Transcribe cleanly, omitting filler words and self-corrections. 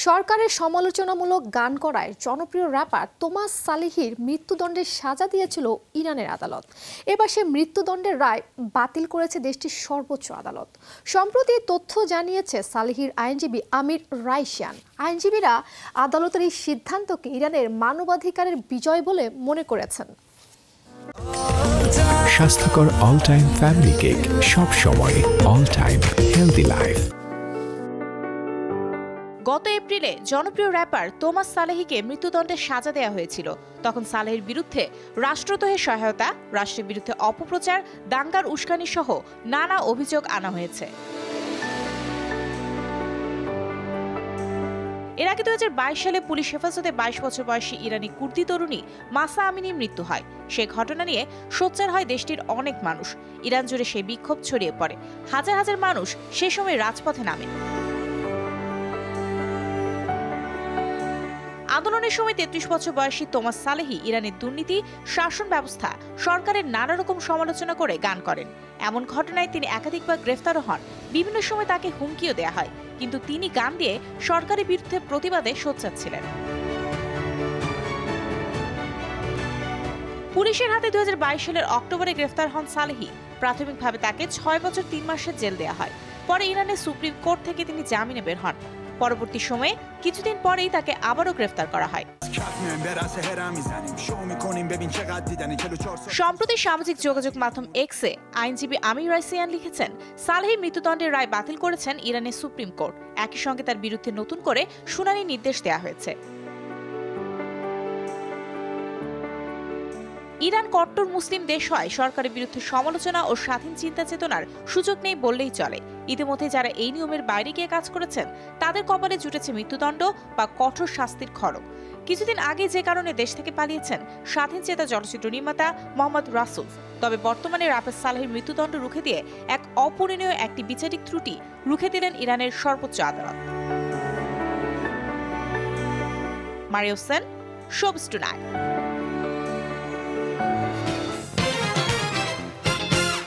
সরকারের সমালোচনামূলক গান করায় জনপ্রিয় র্যাপার তোমাস সালেহির মৃত্যুদণ্ডের সাজা দিয়েছিল ইরানের আদালত। এবার সে মৃত্যুদণ্ডের রায় বাতিল করেছে দেশটির সর্বোচ্চ আদালত। সম্প্রতি তথ্য জানিয়েছে সালেহির আইনজীবী আমির রাইশিয়ান। আইনজীবীরা আদালতের এই সিদ্ধান্তকে ইরানের মানবাধিকারের বিজয় বলে মনে করেছেন। স্বাস্থ্যকর অল টাইম ফ্যামিলি কেক, সব সময় অল টাইম হেলদি লাইফ। গত এপ্রিলে জনপ্রিয় র্যাপার তোমাস সালেহিকে মৃত্যুদণ্ডের সাজা দেওয়া হয়েছিল। তখন সালেহির বিরুদ্ধে রাষ্ট্রদ্রোহের সহায়তা, রাষ্ট্রের বিরুদ্ধে অপপ্রচার, দাঙ্গার উস্কানি সহ নানা অভিযোগ আনা হয়েছে। এর আগে 2022 সালে পুলিশ হেফাজতে 22 বছর বয়সী ইরানি কুর্দি তরুণী মাসা আমিনীর মৃত্যু হয়। সে ঘটনা নিয়ে সোচ্চার হয় দেশটির অনেক মানুষ। ইরান জুড়ে সেই বিক্ষোভ ছড়িয়ে পড়ে। হাজার হাজার মানুষ সে সময় রাজপথে নামে। আন্দোলনের সময় 33 বছর বয়সী তোমাস সালেহি ইরানের দুর্নীতি, শাসন ব্যবস্থা, সরকারের নানা রকম সমালোচনা করে গান করেন। এমন ঘটনায় তিনি একাধিকবার গ্রেফতারও হন। বিভিন্ন সময় তাকে হুমকিও দেয়া হয়, কিন্তু তিনি গান দিয়ে সরকারের বিরুদ্ধে প্রতিবাদে সোচ্চার ছিলেন। পুলিশের হাতে 2022 সালের অক্টোবরে গ্রেফতার হন সালেহি। প্রাথমিকভাবে তাকে 6 বছর 3 মাসের জেল দেওয়া হয়। পরে ইরানের সুপ্রিম কোর্ট থেকে তিনি জামিনে বের হন। পরবর্তী সময়ে কিছুদিন পরেই তাকে আবারও গ্রেফতার করা হয়। সম্প্রতি সামাজিক যোগাযোগ মাধ্যম এক্সে আইনজীবী আমির রাইশিয়ান লিখেছেন, সালেহি মৃত্যুদণ্ডের রায় বাতিল করেছেন ইরানের সুপ্রিম কোর্ট। একই সঙ্গে তার বিরুদ্ধে নতুন করে শুনানির নির্দেশ দেওয়া হয়েছে। ইরান কট্টর মুসলিম দেশ হয় সরকারের বিরুদ্ধে সমালোচনা ও স্বাধীন চিন্তা চেতনার সুযোগ নেই বললেই চলে। ইতিমধ্যে যারা এই নিয়মের বাইরে গিয়ে কাজ করেছেন তাদের কপালে জুটেছে মৃত্যুদণ্ড বা কঠোর শাস্তির খড়গ। কিছুদিন আগে যে কারণে দেশ থেকে পালিয়েছেন স্বাধীন চেতা চলচ্চিত্র নির্মাতা মোহাম্মদ রাসুল। তবে বর্তমানে র্যাপার সালেহির মৃত্যুদণ্ড রুখে দিয়ে এক অপূরণীয় একটি বিচারিক ত্রুটি রুখে দিলেন ইরানের সর্বোচ্চ আদালত। Mario Sen, showbiz tonight.